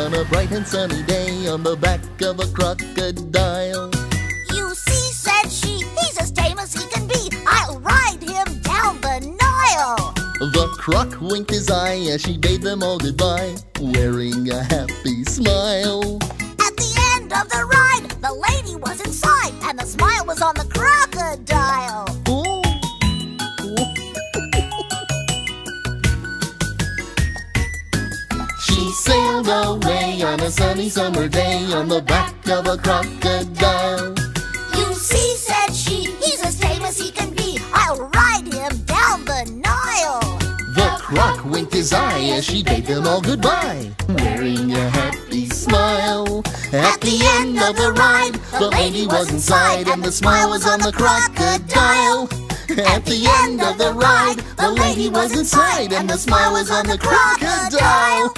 on a bright and sunny day on the back of a crocodile. You see, said she, he's as tame as he can be. I'll ride him down the Nile. The croc winked his eye as she bade them all goodbye, wearing a happy smile. At the end of the ride, the lady was inside, and the smile was on the crocodile. Ooh. She sailed away on a sunny summer day on the back of a crocodile. You see, said she, he's as tame as he can be. I'll ride him down the Nile. The croc winked his eye as she bade them all goodbye, wearing a happy smile. At the end of the ride, the lady was inside, and the smile was on the crocodile. At the end of the ride, the lady was inside, and the smile was on the crocodile.